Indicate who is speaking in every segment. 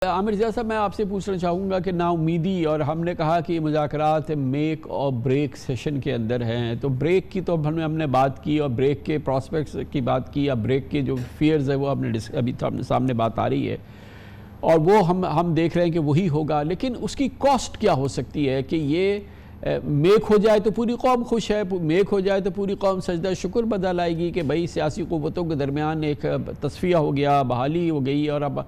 Speaker 1: عامر ضیاء صاحب، میں آپ سے پوچھنا چاہوں گا کہ نا امیدی، اور ہم نے کہا کہ مذاکرات میک اور بریک سیشن کے اندر ہیں، تو بریک کی تو ہم نے بات کی، اور بریک کے پراسپیکٹس کی بات کی، یا بریک کے جو فیئرز ہیں وہ ابھی سامنے بات آ رہی ہے، اور وہ ہم دیکھ رہے ہیں کہ وہی ہوگا، لیکن اس کی کاسٹ کیا ہو سکتی ہے کہ یہ میک ہو جائے تو پوری قوم خوش ہے، میک ہو جائے تو پوری قوم سجدہ شکر بدا لائے گی کہ بھئی سیاسی قوتوں کے درمیان ایک تصفیہ ہو گیا، بحالی ہو گئی، اور اب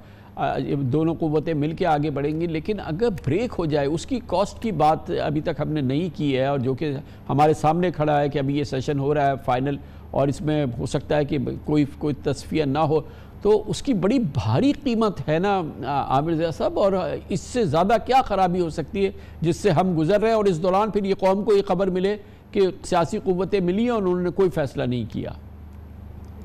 Speaker 1: دونوں قوتیں مل کے آگے بڑھیں گی۔ لیکن اگر بریک ہو جائے، اس کی کاسٹ کی بات ابھی تک ہم نے نہیں کی ہے، اور جو کہ ہمارے سامنے کھڑا ہے کہ ابھی یہ سیشن ہو رہا ہے فائنل، اور اس میں ہو سکتا ہے کہ کوئی تصفیہ نہ ہو، تو اس کی بڑی بھاری قیمت ہے نا عامر ضیاء صاحب، اور اس سے زیادہ کیا خرابی ہو سکتی ہے جس سے ہم گزر رہے ہیں، اور اس دوران پھر یہ قوم کو یہ خبر ملے کہ سیاسی قوتیں ملی ہیں اور انہوں نے کوئی فیصلہ نہیں کیا۔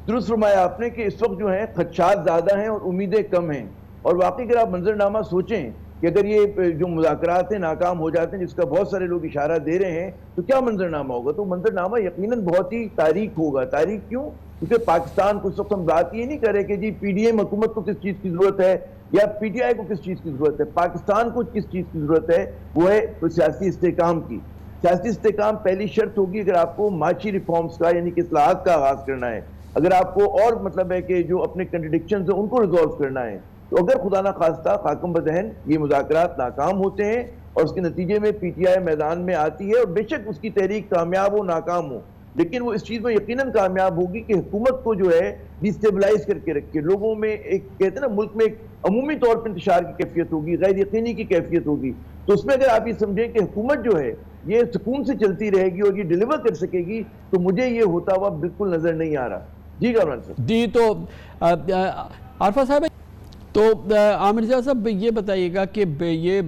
Speaker 2: درست فرمایا آپ نے کہ اس وقت جو ہیں خدشات زیادہ ہیں اور امیدیں کم ہیں، اور واقعی اگر آپ منظرنامہ سوچیں کہ اگر یہ جو مذاکرات ہیں ناکام ہو جاتے ہیں، جس کا بہت سارے لوگ اشارہ دے رہے ہیں، تو کیا منظرنامہ ہوگا؟ تو منظرنامہ یقیناً بہت ہی تاریک ہوگا۔ تاریک کیوں؟ کیونکہ پاکستان کو اس وقت ہم بات یہ نہیں کر رہے کہ جی پی ڈی ایم حکومت کو کس چیز کی ضرورت ہے یا پی ٹی آئی کو کس چیز کی ضرورت ہے۔ پاکستان کو کس چیز کی ضرورت ہے؟ وہ ہے سیاسی استحکام کی۔ سیاسی استحکام پہلی شرط ہوگی اگر آپ کو معاشی ریفارمز کا یعنی کہ اصلاحات کا آغاز کرنا ہے، اگر آپ کو اور مطلب ہے کہ جو اپنے کنٹرڈکشنز ہیں ان کو ریزولو کرنا ہے، تو اگر خدا نہ خواستہ خاکم بدہن یہ مذاکرات ناکام ہوتے ہیں اور اس کے نتیجے میں پی ٹی آئی میدان میں آتی ہے، اور بے شک اس کی تحریک کامیاب ہو ناکام ہو، لیکن وہ اس چیز میں یقیناً کامیاب ہوگی کہ حکومت کو جو ہے ڈیسٹیبلائز کر کے رکھے، لوگوں میں ایک کہتے ہیں نا ملک میں ایک عمومی طور پر انتشار کی کیفیت ہوگی، غیر یقینی کی کیفیت ہوگی۔ تو اس میں اگر آپ یہ سمجھیں کہ حکومت جو ہے یہ سکون سے چلتی رہے گی اور یہ ڈیلیور کر سکے گی، تو مجھے یہ ہوتا ہوا بالکل نظر نہیں آ رہا۔ جی کامران صاحب۔
Speaker 1: جی، تو عارفہ صاحب، تو عامر ضیاء صاحب یہ بتائیے گا کہ یہ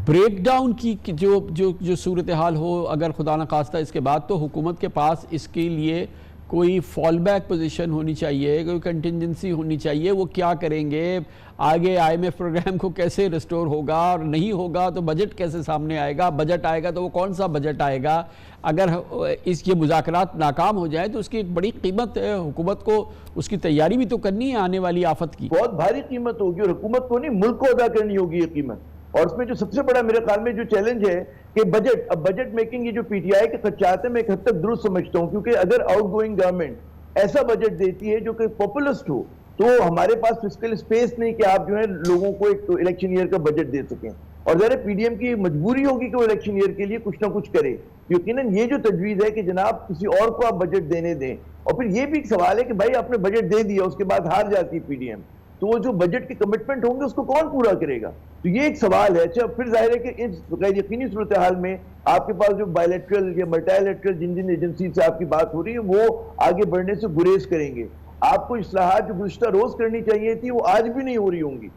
Speaker 1: بریک ڈاؤن کی جو صورتحال ہو اگر خدا نہ خواستہ اس کے بعد، تو حکومت کے پاس اس کے لیے کوئی فال بیک پوزیشن ہونی چاہیے، کوئی کنٹینجنسی ہونی چاہیے۔ وہ کیا کریں گے؟ آگے آئی ایم ایف پروگرام کو کیسے ریسٹور ہوگا، اور نہیں ہوگا تو بجٹ کیسے سامنے آئے گا؟ بجٹ آئے گا تو وہ کون سا بجٹ آئے گا؟ اگر یہ مذاکرات ناکام ہو جائے تو اس کی ایک بڑی قیمت ہے، حکومت کو اس کی تیاری بھی تو کرنی ہے آنے والی آفت کی۔
Speaker 2: بہت بھاری قیمت ہوگی، اور حکومت کو نہیں ملک کو ادا کرنی ہوگی یہ قیمت۔ اور اس میں جو سب سے بڑا میرے خیال میں جو چیلنج ہے کہ بجٹ میکنگ، یہ جو پی ٹی آئی کے خدشات ہیں میں ایک حد تک درست سمجھتا ہوں، کیونکہ اگر آؤٹ گوئنگ گورنمنٹ ایسا بجٹ دیتی ہے جو کہ پاپولسٹ ہو، تو ہمارے پاس فسکل اسپیس نہیں کہ آپ جو ہے لوگوں کو ایک الیکشن ایئر کا بجٹ دے سکیں، اور ظاہر پی ڈی ایم کی مجبوری ہوگی کہ وہ الیکشن ایئر کے لیے کچھ نہ کچھ کرے۔ یقیناً یہ جو تجویز ہے کہ جناب کسی اور کو آپ بجٹ دینے دیں، اور پھر یہ بھی ایک سوال ہے کہ بھائی آپ نے بجٹ دے دیا اس کے بعد ہار جاتی ہے پی ڈی ایم، تو وہ جو بجٹ کے کمٹمنٹ ہوں گے اس کو کون پورا کرے گا؟ تو یہ ایک سوال ہے۔ اچھا، پھر ظاہر ہے کہ اس غیر یقینی صورتحال میں آپ کے پاس جو بائی لیٹرل یا ملٹی لیٹرل جن ایجنسی سے آپ کی بات ہو رہی ہے وہ آگے بڑھنے سے گریز کریں گے۔ آپ کو اصلاحات جو گزشتہ روز کرنی چاہیے تھی وہ آج بھی نہیں ہو رہی ہوں گی،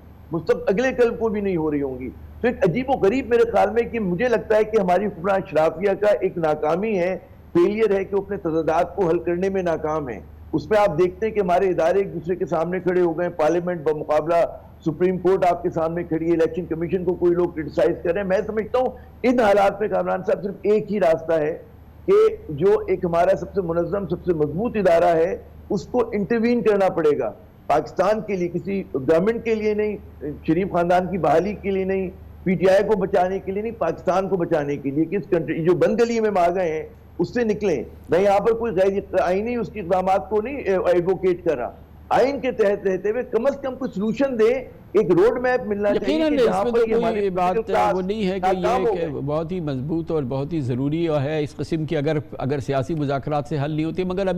Speaker 2: اگلے کل کو بھی نہیں ہو رہی ہوں گی۔ تو ایک عجیب و غریب میرے خیال میں کہ مجھے لگتا ہے کہ ہماری حکمران اشرافیہ کا ایک ناکامی ہے، فیلئر ہے کہ وہ اپنے تضادات کو حل کرنے میں ناکام ہیں۔ اس میں آپ دیکھتے ہیں کہ ہمارے ادارے ایک دوسرے کے سامنے کھڑے ہو گئے ہیں، پارلیمنٹ بمقابلہ سپریم کورٹ آپ کے سامنے کھڑی ہے، الیکشن کمیشن کو کوئی لوگ کرٹیسائز کر رہے ہیں۔ میں سمجھتا ہوں ان حالات میں کامران صاحب صرف ایک ہی راستہ ہے کہ جو ایک ہمارا سب سے منظم سب سے مضبوط ادارہ ہے اس کو انٹروین کرنا پڑے گا، پاکستان کے لیے، کسی گورنمنٹ کے لیے نہیں، شریف خاندان کی بحالی کے لیے نہیں، پی ٹی آئی کو بچانے کے لیے نہیں، پاکستان کو بچانے کے لیے کہ اس کنٹری جو بند گلی میں آ گئے ہیں اس سے نکلیں۔ میں یہاں پر کوئی غیر آئینی اس کی اقدامات کو نہیں ایڈوکیٹ کر رہا، آئین کے تحت رہتے ہوئے کم از کم کچھ سلوشن دے، ایک روڈ میپ ملنا چاہیے کہ جہاں پر یہ
Speaker 1: کوئی بات وہ نہیں ہے کہ یہ بہت ہی مضبوط اور بہت ہی ضروری ہے اس قسم کی اگر سیاسی مذاکرات سے حل نہیں ہوتی، مگر